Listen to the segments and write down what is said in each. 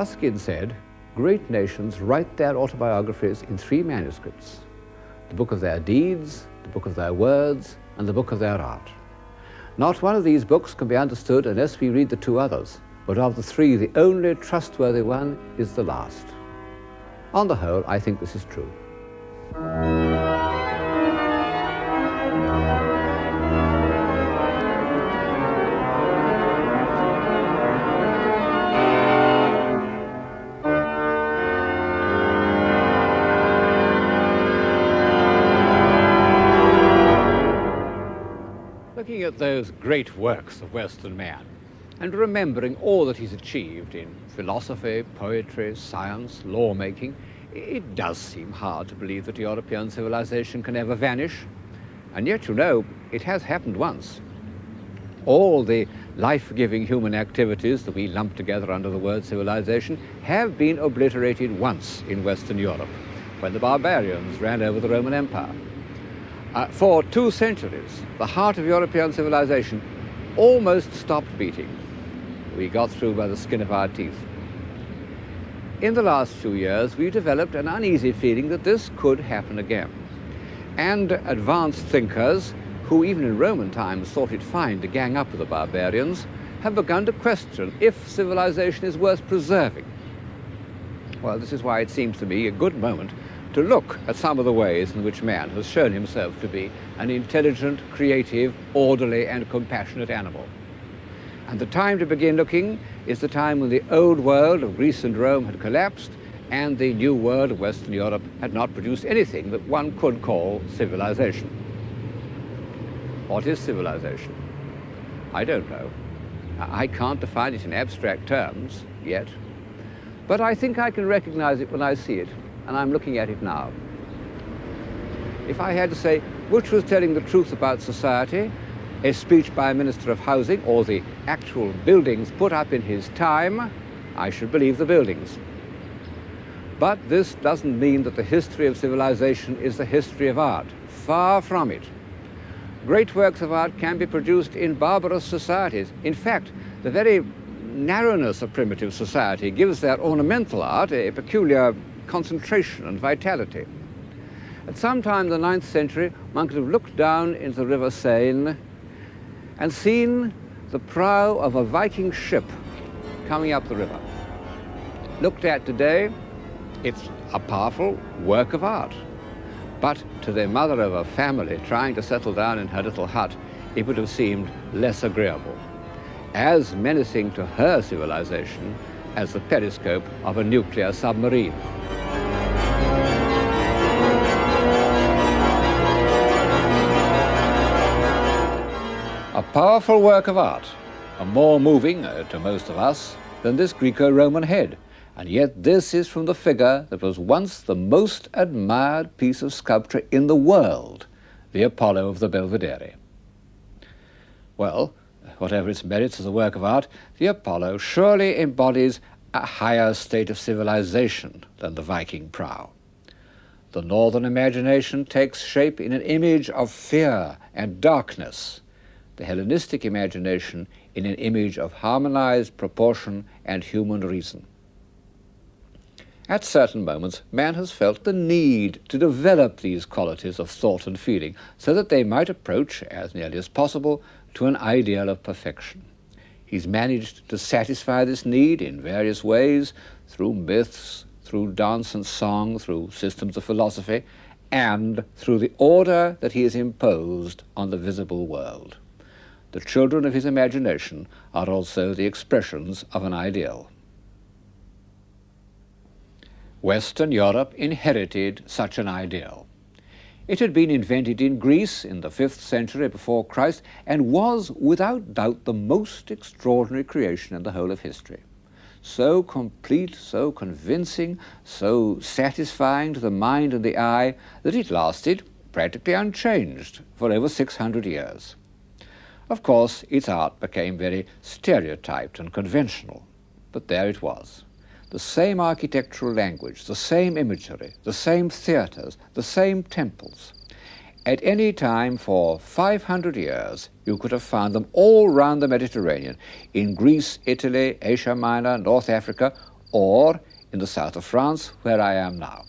Ruskin said, great nations write their autobiographies in 3 manuscripts: the book of their deeds, the book of their words, and the book of their art. Not one of these books can be understood unless we read the 2 others, but of the 3, the only trustworthy one is the last. On the whole, I think this is true. Looking at those great works of Western man, and remembering all that he's achieved in philosophy, poetry, science, lawmaking, it does seem hard to believe that European civilization can ever vanish. And yet, you know, it has happened once. All the life-giving human activities that we lump together under the word civilization have been obliterated once in Western Europe, when the barbarians ran over the Roman Empire. For 2 centuries, the heart of European civilization almost stopped beating. We got through by the skin of our teeth. In the last few years, we've developed an uneasy feeling that this could happen again. And advanced thinkers, who even in Roman times thought it fine to gang up with the barbarians, have begun to question if civilization is worth preserving. Well, this is why it seems to me a good moment to look at some of the ways in which man has shown himself to be an intelligent, creative, orderly, and compassionate animal. And the time to begin looking is the time when the old world of Greece and Rome had collapsed and the new world of Western Europe had not produced anything that one could call civilization. What is civilization? I don't know. I can't define it in abstract terms yet, but I think I can recognize it when I see it, and I'm looking at it now. If I had to say which was telling the truth about society, a speech by a minister of housing or the actual buildings put up in his time, I should believe the buildings. But this doesn't mean that the history of civilization is the history of art. Far from it. Great works of art can be produced in barbarous societies. In fact, the very narrowness of primitive society gives their ornamental art a peculiar concentration and vitality. At some time in the 9th century, one could have looked down into the river Seine and seen the prow of a Viking ship coming up the river. Looked at today, it's a powerful work of art. But to the mother of a family trying to settle down in her little hut, it would have seemed less agreeable, as menacing to her civilization as the periscope of a nuclear submarine. A powerful work of art, a more moving, to most of us, than this Greco-Roman head. And yet this is from the figure that was once the most admired piece of sculpture in the world, the Apollo of the Belvedere. Well, whatever its merits as a work of art, the Apollo surely embodies a higher state of civilization than the Viking prow. The northern imagination takes shape in an image of fear and darkness, the Hellenistic imagination in an image of harmonized proportion and human reason. At certain moments, man has felt the need to develop these qualities of thought and feeling so that they might approach, as nearly as possible, to an ideal of perfection. He's managed to satisfy this need in various ways, through myths, through dance and song, through systems of philosophy, and through the order that he has imposed on the visible world. The children of his imagination are also the expressions of an ideal. Western Europe inherited such an ideal. It had been invented in Greece in the 5th century before Christ and was, without doubt, the most extraordinary creation in the whole of history. So complete, so convincing, so satisfying to the mind and the eye that it lasted practically unchanged for over 600 years. Of course, its art became very stereotyped and conventional, but there it was. The same architectural language, the same imagery, the same theatres, the same temples. At any time for 500 years, you could have found them all round the Mediterranean, in Greece, Italy, Asia Minor, North Africa, or in the south of France, where I am now.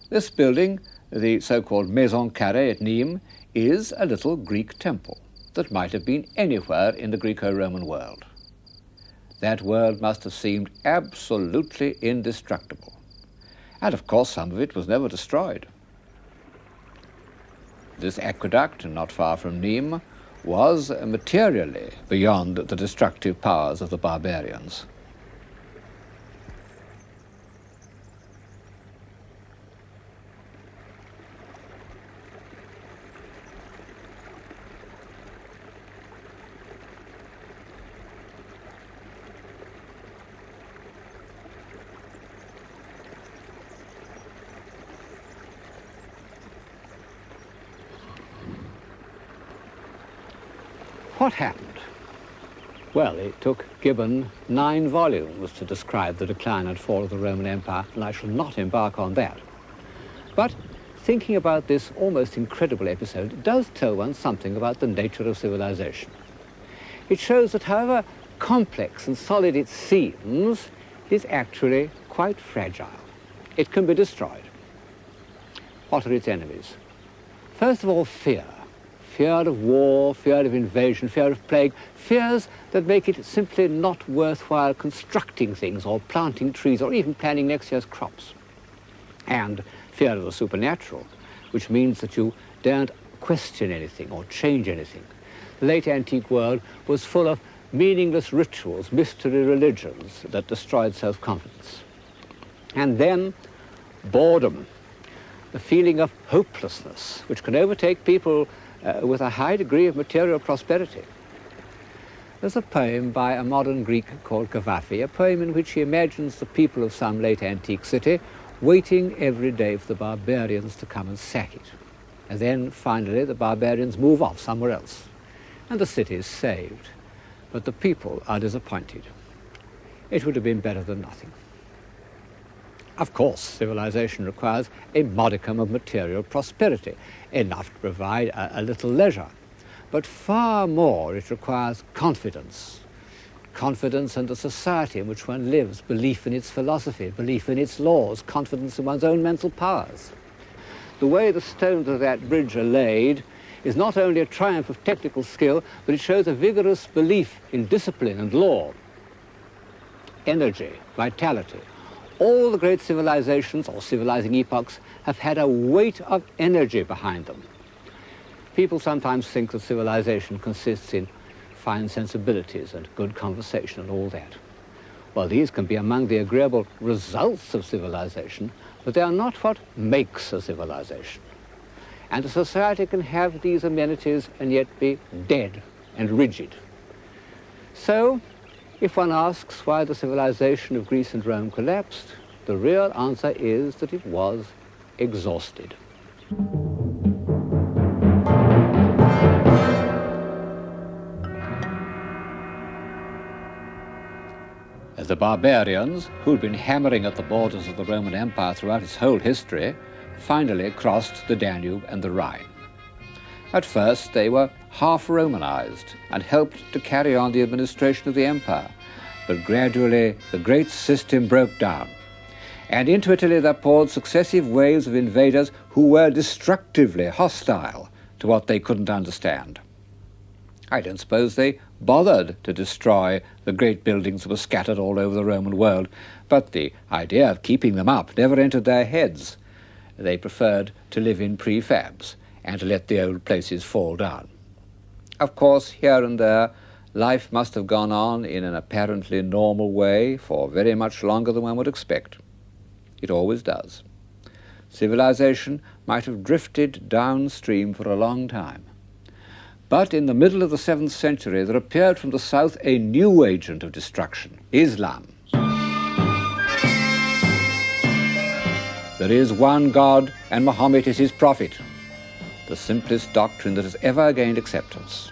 This building, the so-called Maison Carrée at Nîmes, is a little Greek temple that might have been anywhere in the Greco-Roman world. That world must have seemed absolutely indestructible. And of course some of it was never destroyed. This aqueduct, not far from Nîmes, was materially beyond the destructive powers of the barbarians. What happened? Well, it took Gibbon 9 volumes to describe the decline and fall of the Roman Empire, and I shall not embark on that. But thinking about this almost incredible episode does tell one something about the nature of civilization. It shows that however complex and solid it seems, it is actually quite fragile. It can be destroyed. What are its enemies? First of all, fear. Fear of war, fear of invasion, fear of plague, fears that make it simply not worthwhile constructing things or planting trees or even planning next year's crops. And fear of the supernatural, which means that you daren't question anything or change anything. The late antique world was full of meaningless rituals, mystery religions that destroyed self-confidence. And then boredom, the feeling of hopelessness, which can overtake people with a high degree of material prosperity. There's a poem by a modern Greek called Cavafy, a poem in which he imagines the people of some late antique city waiting every day for the barbarians to come and sack it. And then finally the barbarians move off somewhere else, and the city is saved. But the people are disappointed. It would have been better than nothing. Of course, civilization requires a modicum of material prosperity, enough to provide a little leisure. But far more, it requires confidence. Confidence in the society in which one lives, belief in its philosophy, belief in its laws, confidence in one's own mental powers. The way the stones of that bridge are laid is not only a triumph of technical skill, but it shows a vigorous belief in discipline and law, energy, vitality. All the great civilizations or civilizing epochs have had a weight of energy behind them. People sometimes think that civilization consists in fine sensibilities and good conversation and all that. Well, these can be among the agreeable results of civilization, but they are not what makes a civilization. And a society can have these amenities and yet be dead and rigid. So, if one asks why the civilization of Greece and Rome collapsed, the real answer is that it was exhausted. As the barbarians, who'd been hammering at the borders of the Roman Empire throughout its whole history, finally crossed the Danube and the Rhine. At first, they were half Romanized and helped to carry on the administration of the empire. But gradually, the great system broke down. And into Italy there poured successive waves of invaders who were destructively hostile to what they couldn't understand. I don't suppose they bothered to destroy the great buildings that were scattered all over the Roman world, but the idea of keeping them up never entered their heads. They preferred to live in prefabs and to let the old places fall down. Of course, here and there, life must have gone on in an apparently normal way for very much longer than one would expect. It always does. Civilization might have drifted downstream for a long time. But in the middle of the 7th century, there appeared from the south a new agent of destruction, Islam. There is one God, and Muhammad is his prophet, the simplest doctrine that has ever gained acceptance.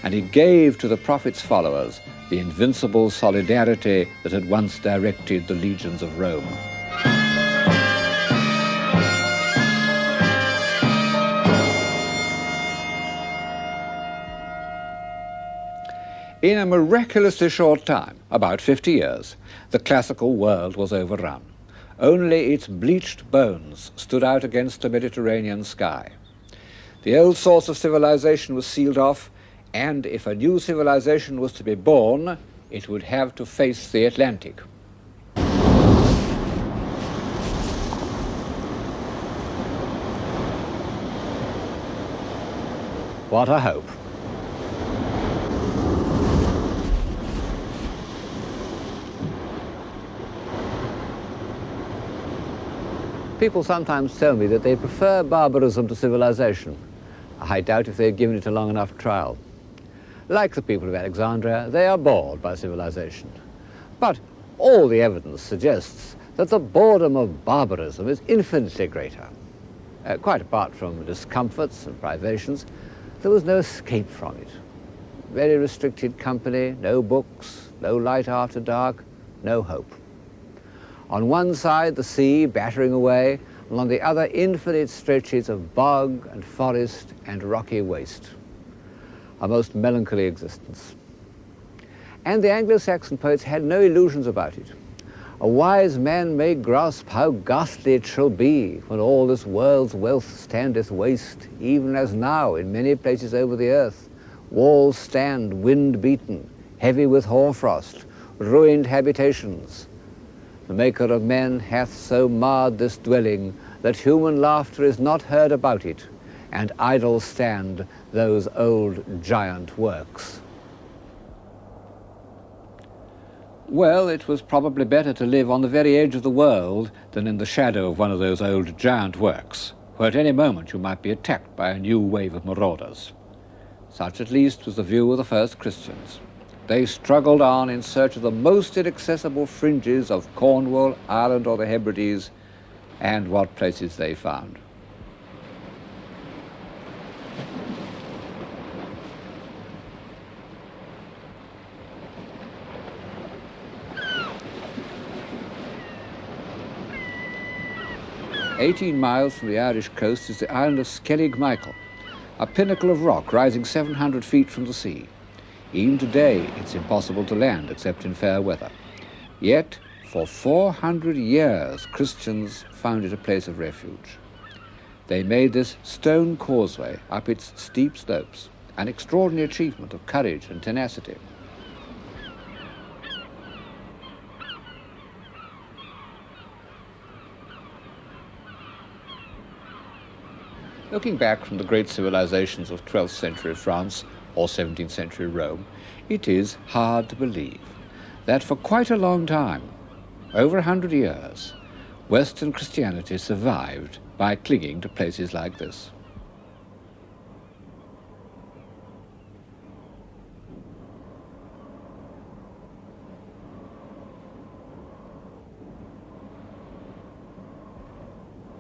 And it gave to the prophet's followers the invincible solidarity that had once directed the legions of Rome. In a miraculously short time, about 50 years, the classical world was overrun. Only its bleached bones stood out against the Mediterranean sky. The old source of civilization was sealed off, and if a new civilization was to be born, it would have to face the Atlantic. What a hope. People sometimes tell me that they prefer barbarism to civilization. I doubt if they've given it a long enough trial. Like the people of Alexandria, they are bored by civilization. But all the evidence suggests that the boredom of barbarism is infinitely greater. Quite apart from discomforts and privations, there was no escape from it. Very restricted company, no books, no light after dark, no hope. On one side, the sea battering away, and on the other, infinite stretches of bog and forest and rocky waste. A most melancholy existence. And the Anglo-Saxon poets had no illusions about it. A wise man may grasp how ghastly it shall be when all this world's wealth standeth waste, even as now in many places over the earth. Walls stand wind-beaten, heavy with hoarfrost, ruined habitations. The Maker of men hath so marred this dwelling that human laughter is not heard about it, and idle stand those old giant works. Well, it was probably better to live on the very edge of the world than in the shadow of one of those old giant works, where at any moment you might be attacked by a new wave of marauders. Such at least was the view of the first Christians. They struggled on in search of the most inaccessible fringes of Cornwall, Ireland, or the Hebrides, and what places they found. "18 miles from the Irish coast is the island of Skellig Michael, a pinnacle of rock rising 700 feet from the sea. Even today, it's impossible to land except in fair weather. Yet, for 400 years, Christians found it a place of refuge. They made this stone causeway up its steep slopes, an extraordinary achievement of courage and tenacity. Looking back from the great civilizations of 12th century France or 17th century Rome, it is hard to believe that for quite a long time, over 100 years, Western Christianity survived by clinging to places like this.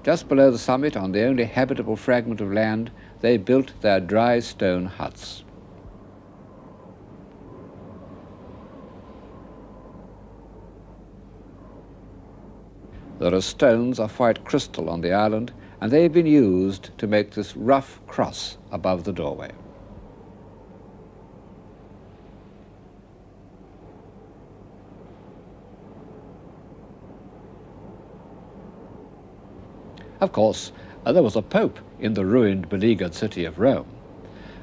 Just below the summit, on the only habitable fragment of land, they built their dry stone huts. There are stones of white crystal on the island, and they've been used to make this rough cross above the doorway. Of course, there was a pope in the ruined, beleaguered city of Rome,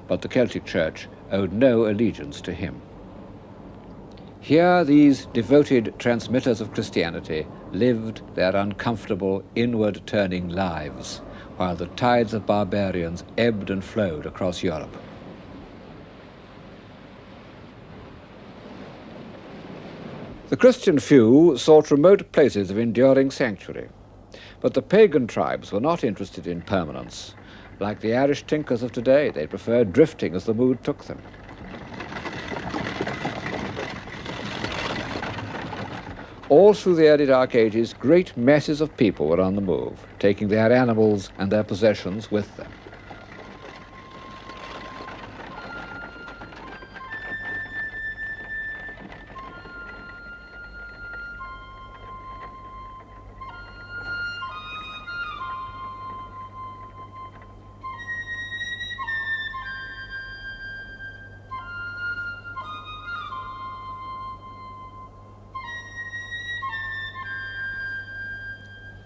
but the Celtic Church owed no allegiance to him. Here, these devoted transmitters of Christianity lived their uncomfortable, inward-turning lives, while the tides of barbarians ebbed and flowed across Europe. The Christian few sought remote places of enduring sanctuary, but the pagan tribes were not interested in permanence. Like the Irish tinkers of today, they preferred drifting as the mood took them. All through the early Dark Ages, great masses of people were on the move, taking their animals and their possessions with them.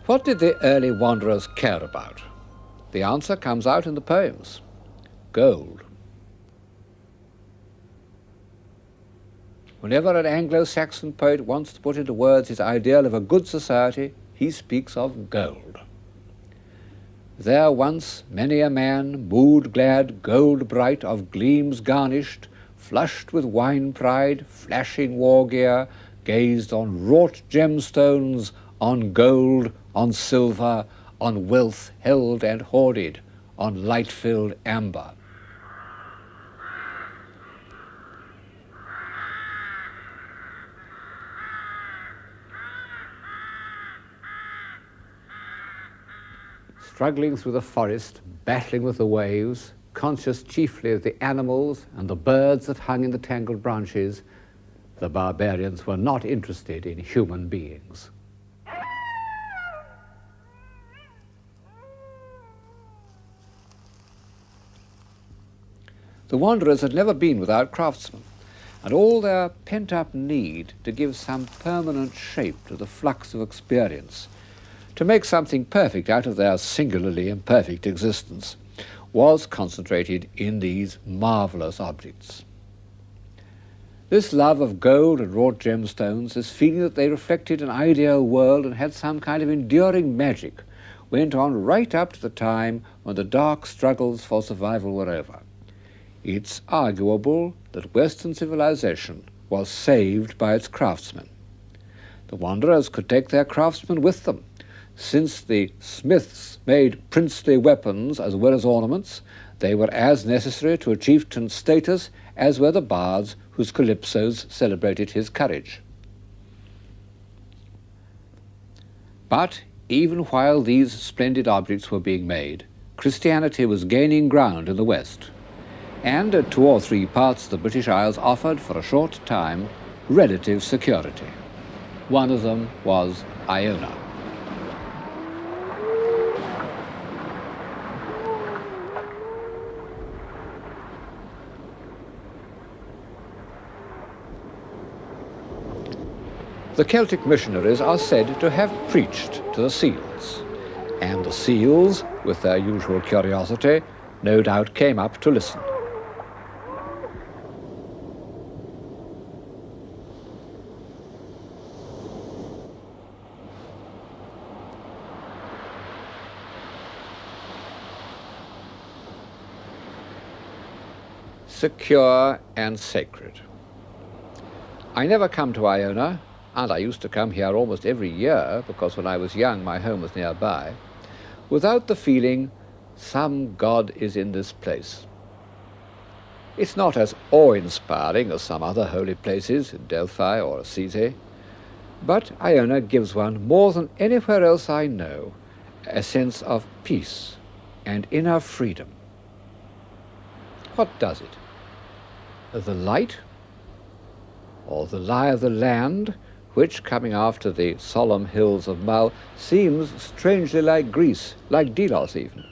What did the early wanderers care about? The answer comes out in the poems. Gold. Whenever an Anglo-Saxon poet wants to put into words his ideal of a good society, he speaks of gold. There once many a man, mood-glad, gold-bright, of gleams garnished, flushed with wine pride, flashing war gear, gazed on wrought gemstones, on gold, on silver, on wealth held and hoarded, on light-filled amber. Struggling through the forest, battling with the waves, conscious chiefly of the animals and the birds that hung in the tangled branches, the barbarians were not interested in human beings. The wanderers had never been without craftsmen, and all their pent-up need to give some permanent shape to the flux of experience, to make something perfect out of their singularly imperfect existence, was concentrated in these marvelous objects. This love of gold and wrought gemstones, this feeling that they reflected an ideal world and had some kind of enduring magic, went on right up to the time when the dark struggles for survival were over. It's arguable that Western civilization was saved by its craftsmen. The wanderers could take their craftsmen with them. Since the smiths made princely weapons as well as ornaments, they were as necessary to a chieftain's status as were the bards whose calypsos celebrated his courage. But even while these splendid objects were being made, Christianity was gaining ground in the West, and 2 or 3 parts of the British Isles offered for a short time relative security. One of them was Iona. The Celtic missionaries are said to have preached to the seals, and the seals, with their usual curiosity, no doubt came up to listen. Secure and sacred. I never come to Iona, and I used to come here almost every year because when I was young my home was nearby, without the feeling some God is in this place. It's not as awe-inspiring as some other holy places in Delphi or Assisi, but Iona gives one, more than anywhere else I know, a sense of peace and inner freedom. What does it? The light, or the lie of the land, which, coming after the solemn hills of Mull, seems strangely like Greece, like Delos even?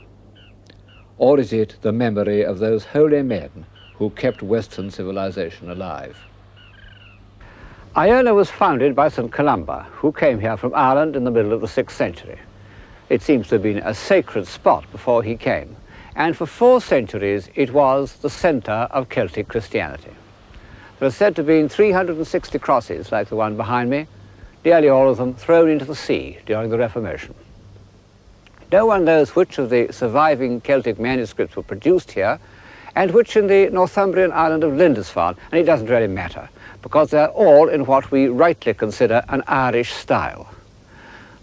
Or is it the memory of those holy men who kept Western civilization alive? Iona was founded by St. Columba, who came here from Ireland in the middle of the 6th century. It seems to have been a sacred spot before he came, and for 4 centuries it was the centre of Celtic Christianity. There are said to have been 360 crosses like the one behind me, nearly all of them thrown into the sea during the Reformation. No one knows which of the surviving Celtic manuscripts were produced here and which in the Northumbrian island of Lindisfarne, and it doesn't really matter, because they're all in what we rightly consider an Irish style.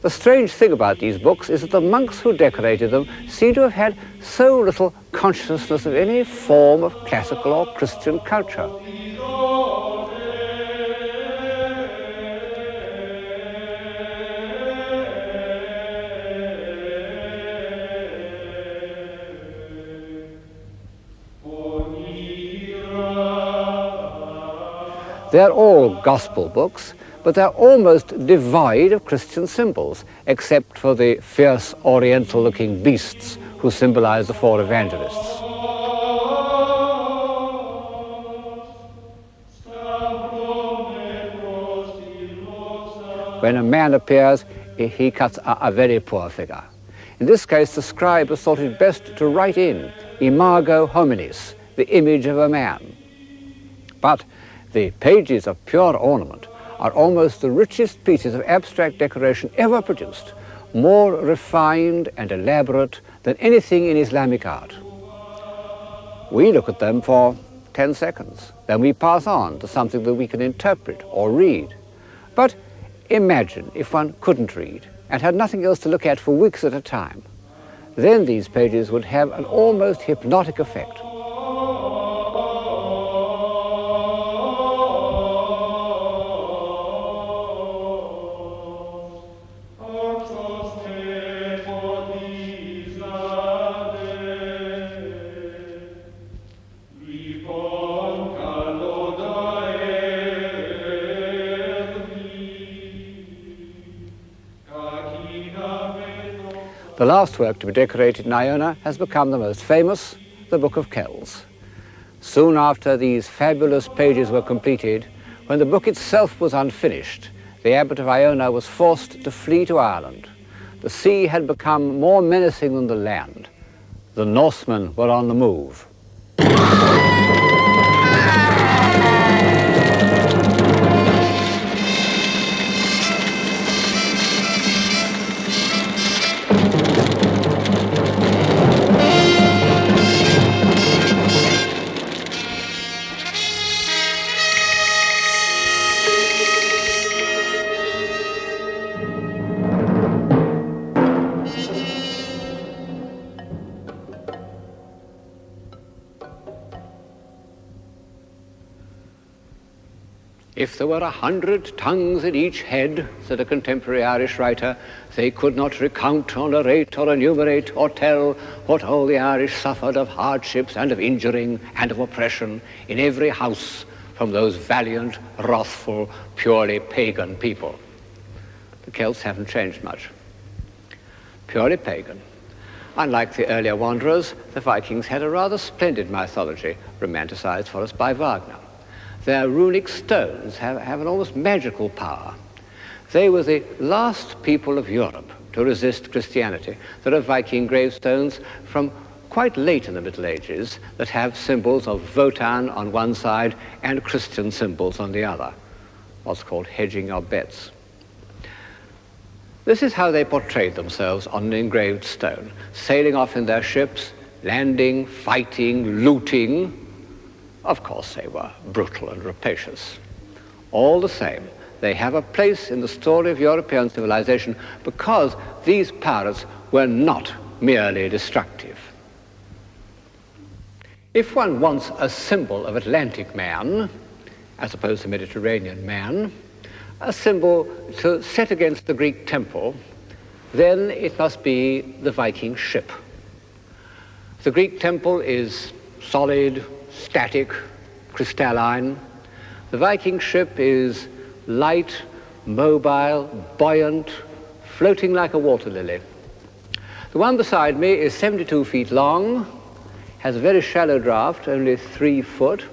The strange thing about these books is that the monks who decorated them seem to have had so little consciousness of any form of classical or Christian culture. They're all gospel books, but they're almost devoid of Christian symbols, except for the fierce oriental-looking beasts who symbolize the 4 evangelists. When a man appears, he cuts a very poor figure. In this case, the scribe has thought it best to write in imago hominis, the image of a man. But the pages of pure ornament are almost the richest pieces of abstract decoration ever produced, more refined and elaborate than anything in Islamic art. We look at them for 10 seconds, then we pass on to something that we can interpret or read. But imagine if one couldn't read and had nothing else to look at for weeks at a time. Then these pages would have an almost hypnotic effect. The last work to be decorated in Iona has become the most famous, the Book of Kells. Soon after these fabulous pages were completed, when the book itself was unfinished, the abbot of Iona was forced to flee to Ireland. The sea had become more menacing than the land. The Norsemen were on the move. If there were 100 tongues in each head, said a contemporary Irish writer, they could not recount or narrate or enumerate or tell what all the Irish suffered of hardships and of injuring and of oppression in every house from those valiant, wrathful, purely pagan people. The Celts haven't changed much. Purely pagan. Unlike the earlier wanderers, the Vikings had a rather splendid mythology, romanticized for us by Wagner. Their runic stones have an almost magical power. They were the last people of Europe to resist Christianity. There are Viking gravestones from quite late in the Middle Ages that have symbols of Wotan on one side and Christian symbols on the other, what's called hedging your bets. This is how they portrayed themselves on an engraved stone, sailing off in their ships, landing, fighting, looting. Of course, they were brutal and rapacious. All the same, they have a place in the story of European civilization because these pirates were not merely destructive. If one wants a symbol of Atlantic man, as opposed to Mediterranean man, a symbol to set against the Greek temple, then it must be the Viking ship. The Greek temple is solid, static, crystalline. The Viking ship is light, mobile, buoyant, floating like a water lily. The one beside me is 72 feet long, has a very shallow draft, only 3 foot.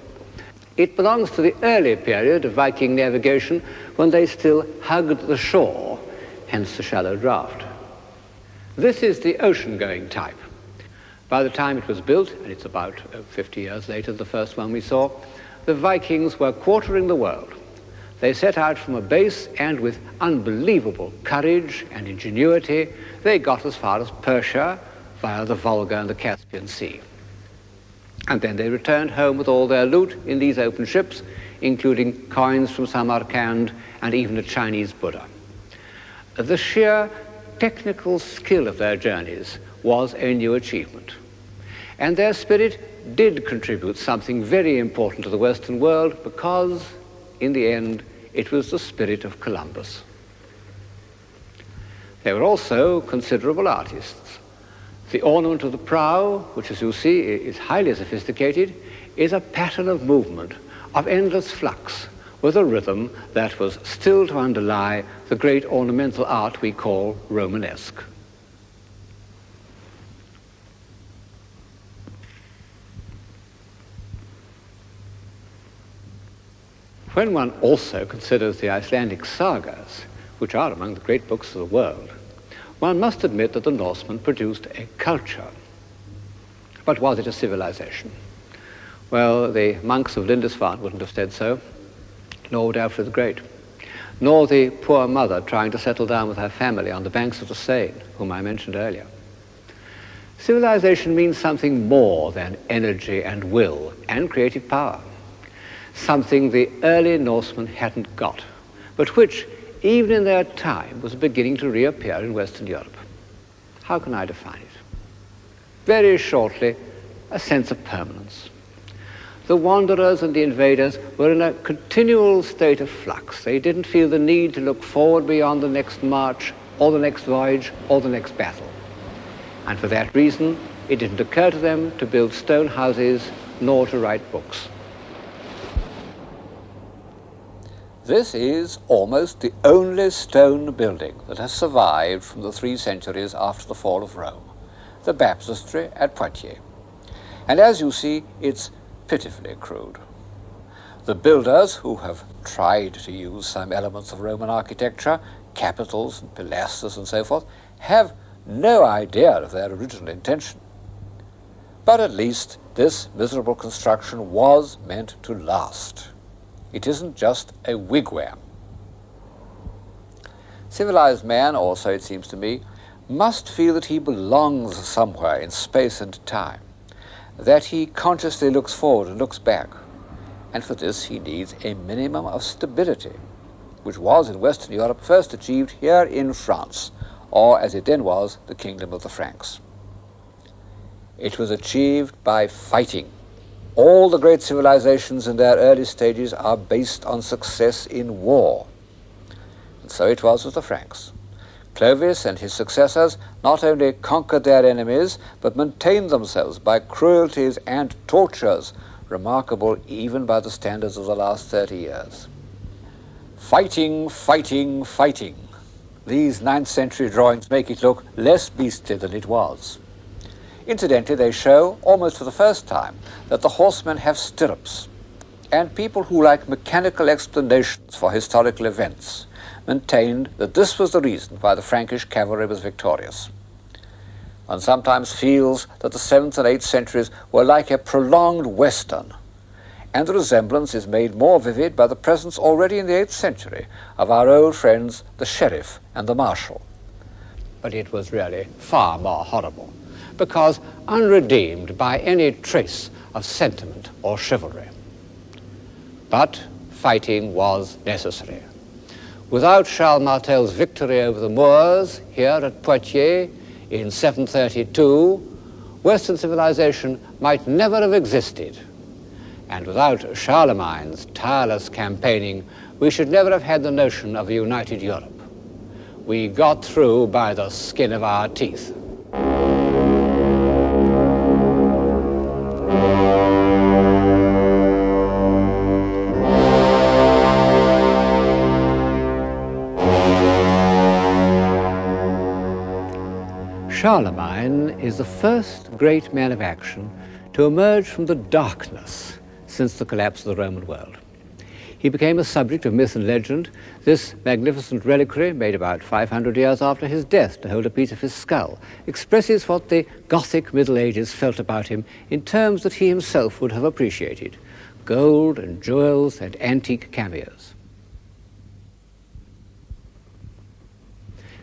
It belongs to the early period of Viking navigation when they still hugged the shore, hence the shallow draft. This is the ocean-going type. By the time it was built, and it's about 50 years later, the first one we saw, the Vikings were quartering the world. They set out from a base, and with unbelievable courage and ingenuity, they got as far as Persia via the Volga and the Caspian Sea. And then they returned home with all their loot in these open ships, including coins from Samarkand and even a Chinese Buddha. The sheer technical skill of their journeys was a new achievement. And their spirit did contribute something very important to the Western world because, in the end, it was the spirit of Columbus. They were also considerable artists. The ornament of the prow, which as you see is highly sophisticated, is a pattern of movement, of endless flux, with a rhythm that was still to underlie the great ornamental art we call Romanesque. When one also considers the Icelandic sagas, which are among the great books of the world, one must admit that the Norsemen produced a culture. But was it a civilization? Well, the monks of Lindisfarne wouldn't have said so, nor would Alfred the Great, nor the poor mother trying to settle down with her family on the banks of the Seine, whom I mentioned earlier. Civilization means something more than energy and will and creative power, something the early Norsemen hadn't got, but which, even in their time, was beginning to reappear in Western Europe. How can I define it? Very shortly, a sense of permanence. The wanderers and the invaders were in a continual state of flux. They didn't feel the need to look forward beyond the next march, or the next voyage, or the next battle. And for that reason, it didn't occur to them to build stone houses, nor to write books. This is almost the only stone building that has survived from the 3 centuries after the fall of Rome, the Baptistry at Poitiers. And as you see, it's pitifully crude. The builders, who have tried to use some elements of Roman architecture, capitals and pilasters and so forth, have no idea of their original intention. But at least this miserable construction was meant to last. It isn't just a wigwam. Civilized man also, it seems to me, must feel that he belongs somewhere in space and time, that he consciously looks forward and looks back, and for this he needs a minimum of stability, which was in Western Europe first achieved here in France, or as it then was, the Kingdom of the Franks. It was achieved by fighting. All the great civilizations in their early stages are based on success in war. And so it was with the Franks. Clovis and his successors not only conquered their enemies, but maintained themselves by cruelties and tortures, remarkable even by the standards of the last 30 years. Fighting, fighting, fighting. These 9th century drawings make it look less beastly than it was. Incidentally, they show, almost for the first time, that the horsemen have stirrups, and people who like mechanical explanations for historical events maintained that this was the reason why the Frankish cavalry was victorious. One sometimes feels that the 7th and 8th centuries were like a prolonged Western, and the resemblance is made more vivid by the presence already in the 8th century of our old friends, the sheriff and the marshal. But it was really far more horrible, because unredeemed by any trace of sentiment or chivalry. But fighting was necessary. Without Charles Martel's victory over the Moors here at Poitiers in 732, Western civilization might never have existed. And without Charlemagne's tireless campaigning, we should never have had the notion of a united Europe. We got through by the skin of our teeth. Charlemagne is the first great man of action to emerge from the darkness since the collapse of the Roman world. He became a subject of myth and legend. This magnificent reliquary, made about 500 years after his death to hold a piece of his skull, expresses what the Gothic Middle Ages felt about him in terms that he himself would have appreciated: gold and jewels and antique cameos.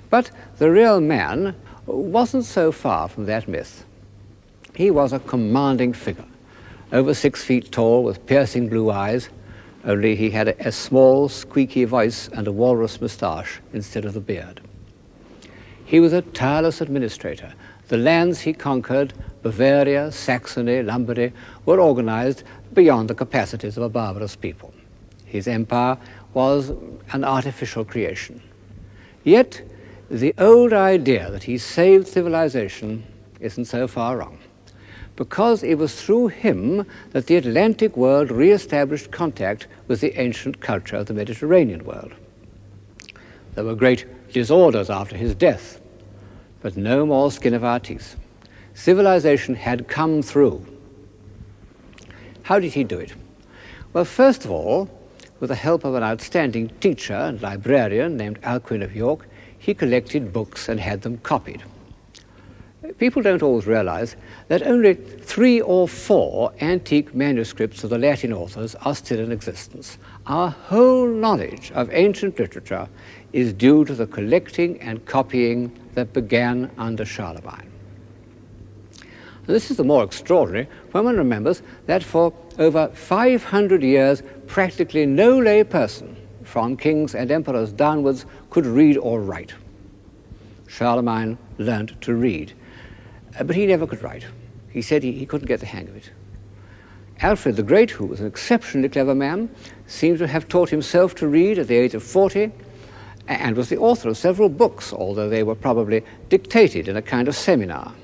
But the real man wasn't so far from that myth. He was a commanding figure, over 6 feet tall with piercing blue eyes, only he had a small, squeaky voice and a walrus moustache instead of the beard. He was a tireless administrator. The lands he conquered, Bavaria, Saxony, Lombardy, were organized beyond the capacities of a barbarous people. His empire was an artificial creation. Yet, the old idea that he saved civilization isn't so far wrong, because it was through him that the Atlantic world re-established contact with the ancient culture of the Mediterranean world. There were great disorders after his death, but no more skin of our teeth. Civilization had come through. How did he do it? Well, first of all, with the help of an outstanding teacher and librarian named Alcuin of York, he collected books and had them copied. People don't always realize that only 3 or 4 antique manuscripts of the Latin authors are still in existence. Our whole knowledge of ancient literature is due to the collecting and copying that began under Charlemagne. This is the more extraordinary when one remembers that for over 500 years, practically no lay person, from kings and emperors downwards, could read or write. Charlemagne learned to read, but he never could write. He said he couldn't get the hang of it. Alfred the Great, who was an exceptionally clever man, seems to have taught himself to read at the age of 40, and was the author of several books, although they were probably dictated in a kind of seminar.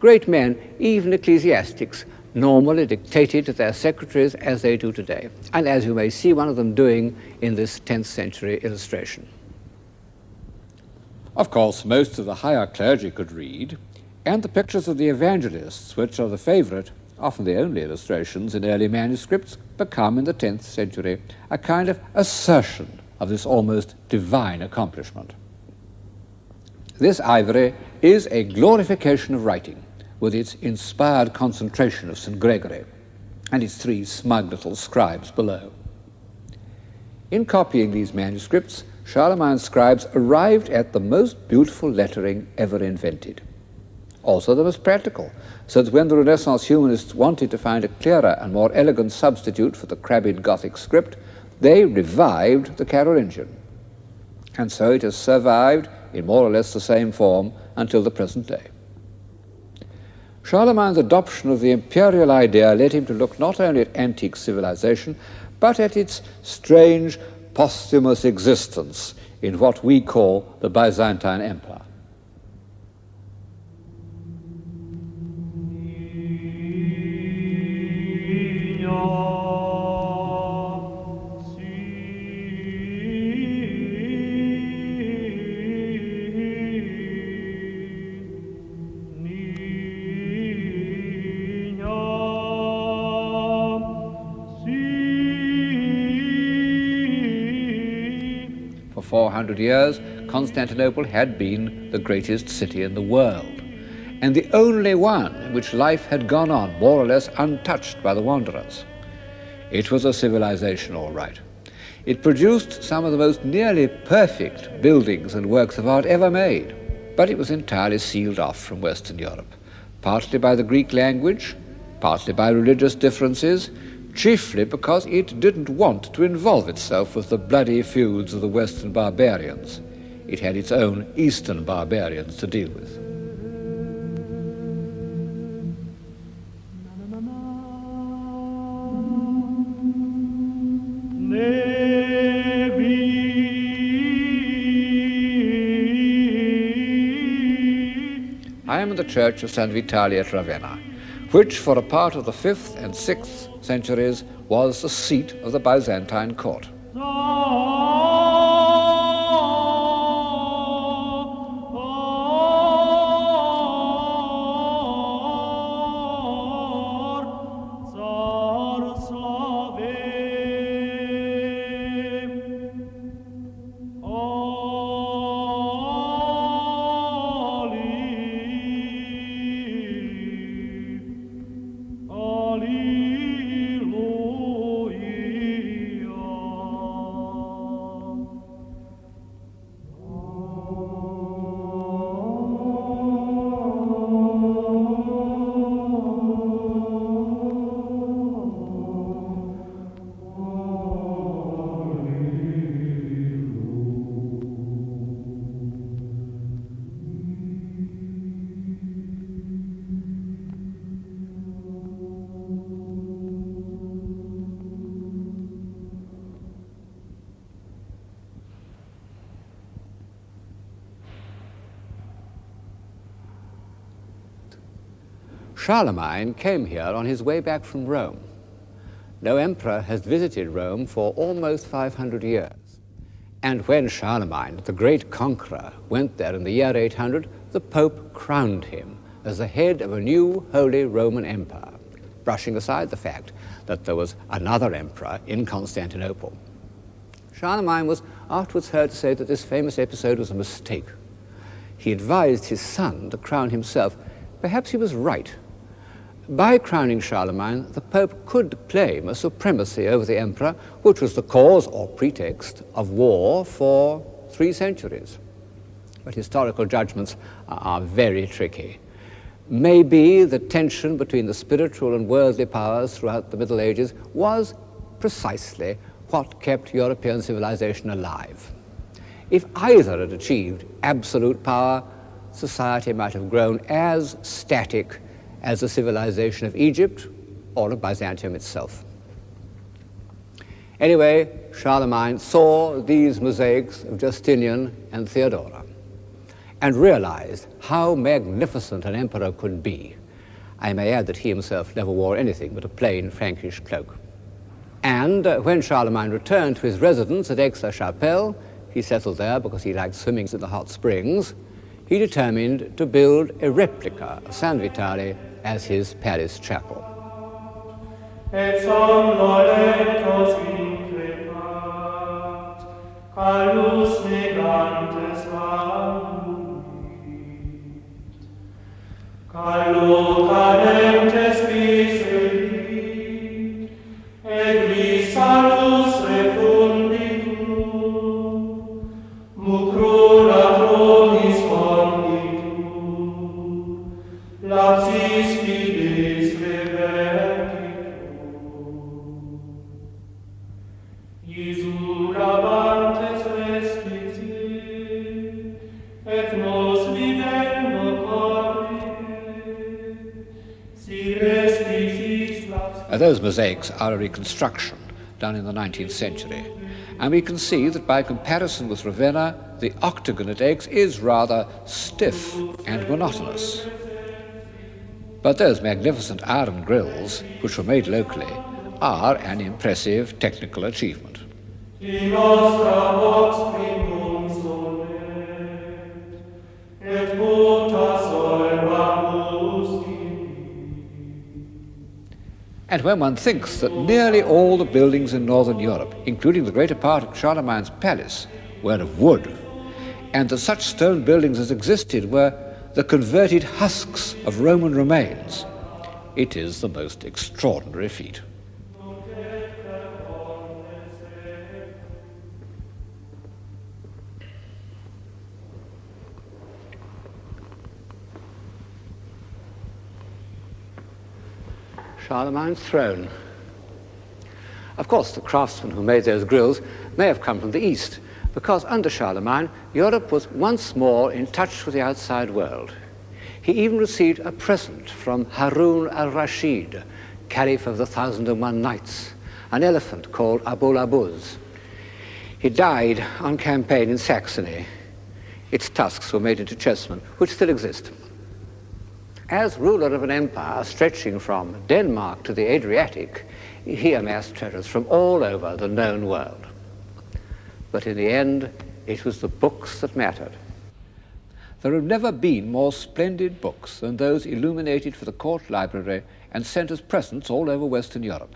Great men, even ecclesiastics, normally dictated to their secretaries as they do today, and as you may see one of them doing in this 10th century illustration. Of course, most of the higher clergy could read, and the pictures of the evangelists, which are the favorite, often the only illustrations in early manuscripts, become in the 10th century a kind of assertion of this almost divine accomplishment. This ivory is a glorification of writing, with its inspired concentration of St. Gregory and its 3 smug little scribes below. In copying these manuscripts, Charlemagne's scribes arrived at the most beautiful lettering ever invented. Also the most practical, so that when the Renaissance humanists wanted to find a clearer and more elegant substitute for the crabbed Gothic script, they revived the Carolingian. And so it has survived in more or less the same form until the present day. Charlemagne's adoption of the imperial idea led him to look not only at antique civilization, but at its strange posthumous existence in what we call the Byzantine Empire. For 400 years, Constantinople had been the greatest city in the world, and the only one in which life had gone on more or less untouched by the wanderers. It was a civilization, all right. It produced some of the most nearly perfect buildings and works of art ever made, but it was entirely sealed off from Western Europe, partly by the Greek language, partly by religious differences, chiefly because it didn't want to involve itself with the bloody feuds of the Western barbarians. It had its own Eastern barbarians to deal with. I am in the church of San Vitale at Ravenna, which for a part of the 5th and 6th centuries was the seat of the Byzantine court. Charlemagne came here on his way back from Rome. No emperor has visited Rome for almost 500 years. And when Charlemagne, the great conqueror, went there in the year 800, the Pope crowned him as the head of a new Holy Roman Empire. brushing aside the fact that there was another emperor in Constantinople. Charlemagne was afterwards heard to say that this famous episode was a mistake. He advised his son to crown himself. Perhaps he was right. By crowning Charlemagne, the Pope could claim a supremacy over the emperor, which was the cause or pretext of war for 3 centuries. But historical judgments are very tricky. Maybe the tension between the spiritual and worldly powers throughout the Middle Ages was precisely what kept European civilization alive. If either had achieved absolute power, society might have grown as static as the civilization of Egypt or of Byzantium itself. Anyway, Charlemagne saw these mosaics of Justinian and Theodora and realized how magnificent an emperor could be. I may add that he himself never wore anything but a plain Frankish cloak. And when Charlemagne returned to his residence at Aix-la-Chapelle, he settled there because he liked swimming in the hot springs, he determined to build a replica of San Vitale as his Paris chapel. Et somnolentos increpat, calus negantes valuit, callo cadentes biselit, eglis salus refunditur, mucro latronis fonditur, lapsis fides revertitur. Iesum labantes respicie, et nos vivendo corrige, si respicis lapsis. Those mosaics are a reconstruction done in the 19th century. And we can see that by comparison with Ravenna, the octagon at Aix is rather stiff and monotonous. But those magnificent iron grills, which were made locally, are an impressive technical achievement. In nostra vox primum solet, et vota solvamus And when one thinks that nearly all the buildings in northern Europe, including the greater part of Charlemagne's palace, were of wood, and that such stone buildings as existed were the converted husks of Roman remains, it is the most extraordinary feat. Charlemagne's throne. Of course, the craftsmen who made those grills may have come from the East, because under Charlemagne, Europe was once more in touch with the outside world. He even received a present from Harun al-Rashid, Caliph of the 1001 Nights, an elephant called Abu Labuz. He died on campaign in Saxony. Its tusks were made into chessmen, which still exist. As ruler of an empire stretching from Denmark to the Adriatic, he amassed treasures from all over the known world. But in the end, it was the books that mattered. There have never been more splendid books than those illuminated for the court library and sent as presents all over Western Europe.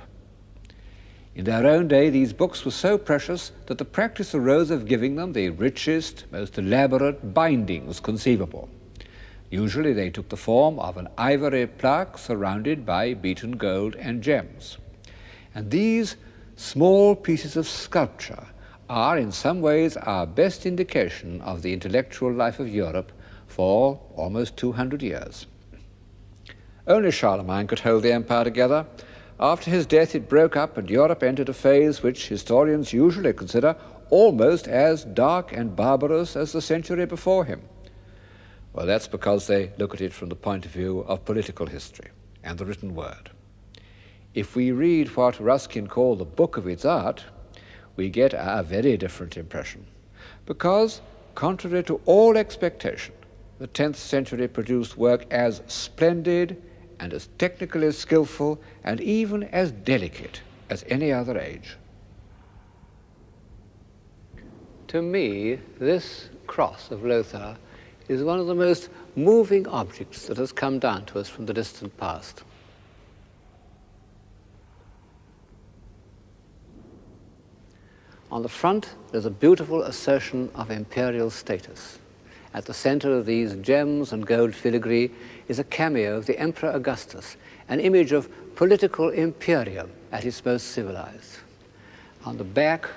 In their own day, these books were so precious that the practice arose of giving them the richest, most elaborate bindings conceivable. Usually they took the form of an ivory plaque surrounded by beaten gold and gems. And these small pieces of sculpture are in some ways our best indication of the intellectual life of Europe for almost 200 years. Only Charlemagne could hold the empire together. After his death it broke up and Europe entered a phase which historians usually consider almost as dark and barbarous as the century before him. Well, that's because they look at it from the point of view of political history and the written word. If we read what Ruskin called the book of its art, we get a very different impression. Because, contrary to all expectation, the 10th century produced work as splendid and as technically skillful and even as delicate as any other age. To me, this Cross of Lothar is one of the most moving objects that has come down to us from the distant past. On the front, there's a beautiful assertion of imperial status. At the center of these gems and gold filigree is a cameo of the Emperor Augustus, an image of political imperium at its most civilized. On the back,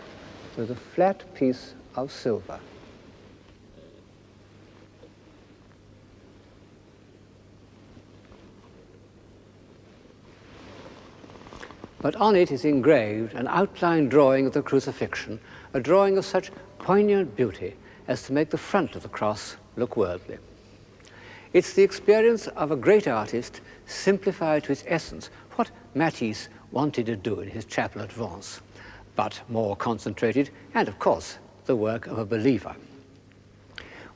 there's a flat piece of silver. But on it is engraved an outline drawing of the crucifixion, a drawing of such poignant beauty as to make the front of the cross look worldly. It's the experience of a great artist simplified to its essence, what Matisse wanted to do in his chapel at Vence, but more concentrated, and of course, the work of a believer.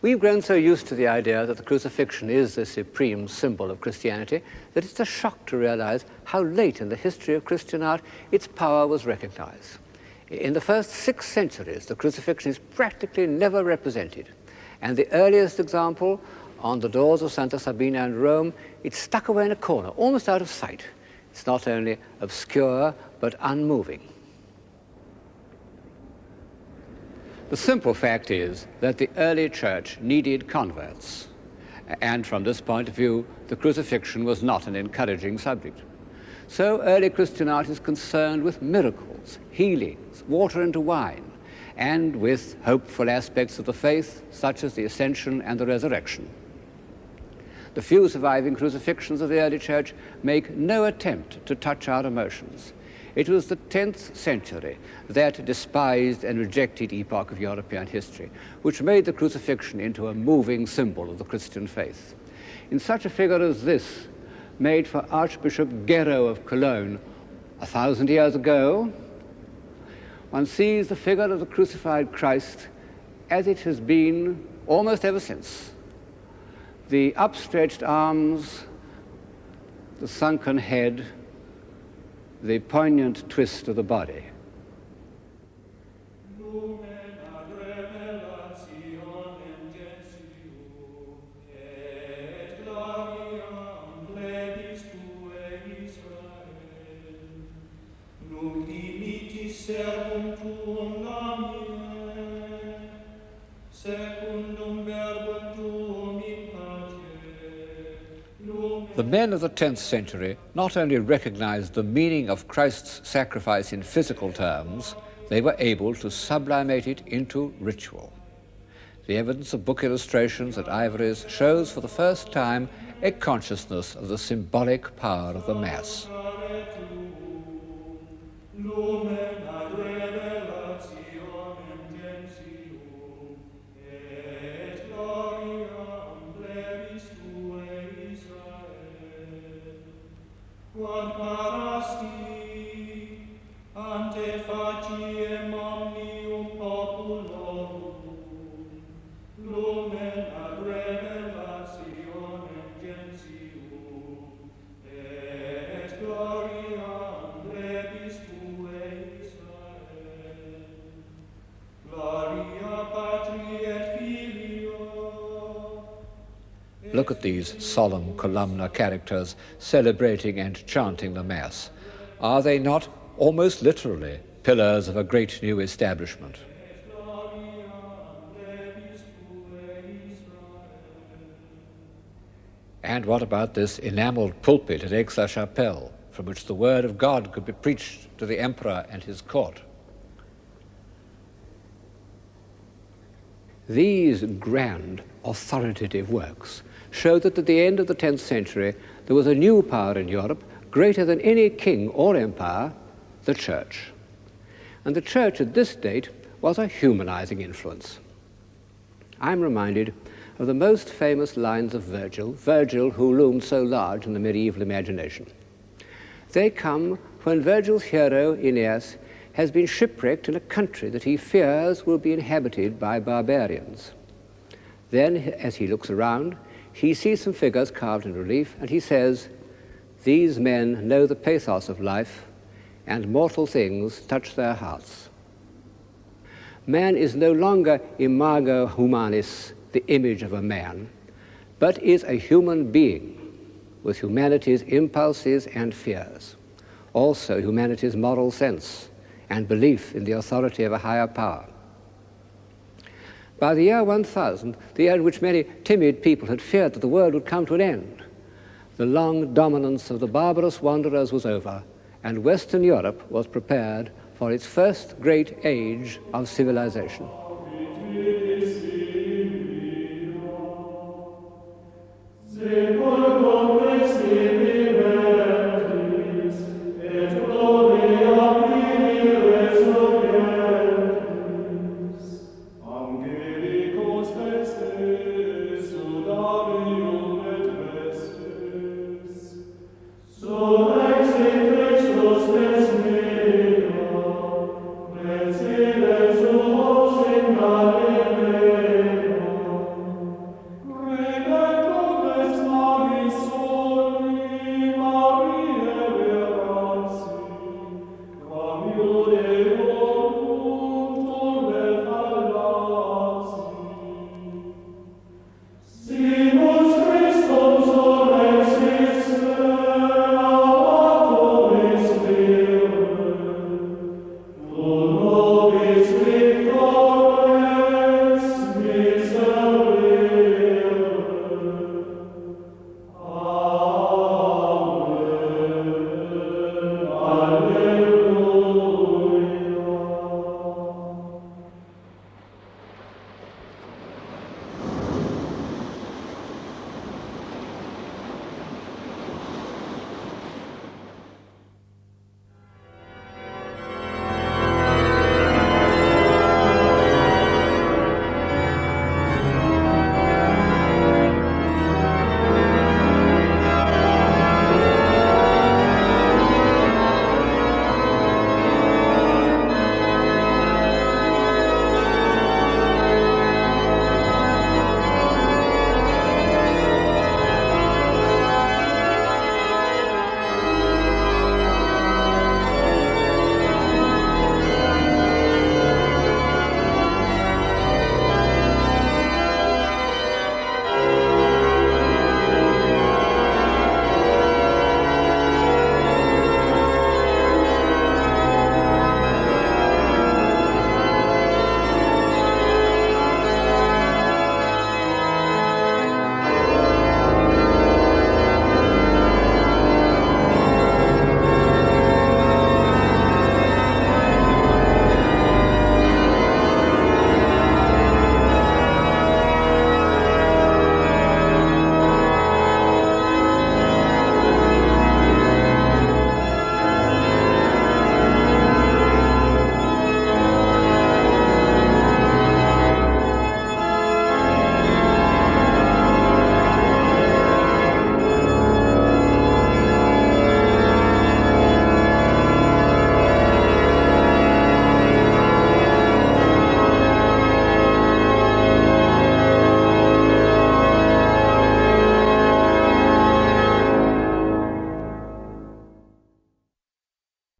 We've grown so used to the idea that the crucifixion is the supreme symbol of Christianity that it's a shock to realize how late in the history of Christian art its power was recognized. In the first 6 centuries, the crucifixion is practically never represented. And the earliest example, on the doors of Santa Sabina in Rome, it's stuck away in a corner, almost out of sight. It's not only obscure, but unmoving. The simple fact is that the early church needed converts. And from this point of view, the crucifixion was not an encouraging subject. So early Christian art is concerned with miracles, healings, water into wine, and with hopeful aspects of the faith, such as the Ascension and the Resurrection. The few surviving crucifixions of the early church make no attempt to touch our emotions. It was the 10th century, that despised and rejected epoch of European history, which made the crucifixion into a moving symbol of the Christian faith. In such a figure as this, made for Archbishop Guerreau of Cologne 1,000 years ago, one sees the figure of the crucified Christ as it has been almost ever since. The upstretched arms, the sunken head, the poignant twist of the body. The men of the 10th century not only recognized the meaning of Christ's sacrifice in physical terms, they were able to sublimate it into ritual. The evidence of book illustrations and ivories shows for the first time a consciousness of the symbolic power of the Mass. Look at these solemn columnar characters celebrating and chanting the Mass. Are they not almost literally pillars of a great new establishment? And what about this enameled pulpit at Aix-la-Chapelle, from which the word of God could be preached to the emperor and his court? These grand, authoritative works show that at the end of the 10th century, there was a new power in Europe, greater than any king or empire, the Church. And the Church at this date was a humanizing influence. I'm reminded of the most famous lines of Virgil who loomed so large in the medieval imagination. They come when Virgil's hero, Aeneas, has been shipwrecked in a country that he fears will be inhabited by barbarians. Then, as he looks around, he sees some figures carved in relief, and he says, "These men know the pathos of life, and mortal things touch their hearts." Man is no longer imago humanis, the image of a man, but is a human being with humanity's impulses and fears, also humanity's moral sense and belief in the authority of a higher power. By the year 1000, the year in which many timid people had feared that the world would come to an end, the long dominance of the barbarous wanderers was over, and Western Europe was prepared for its first great age of civilization.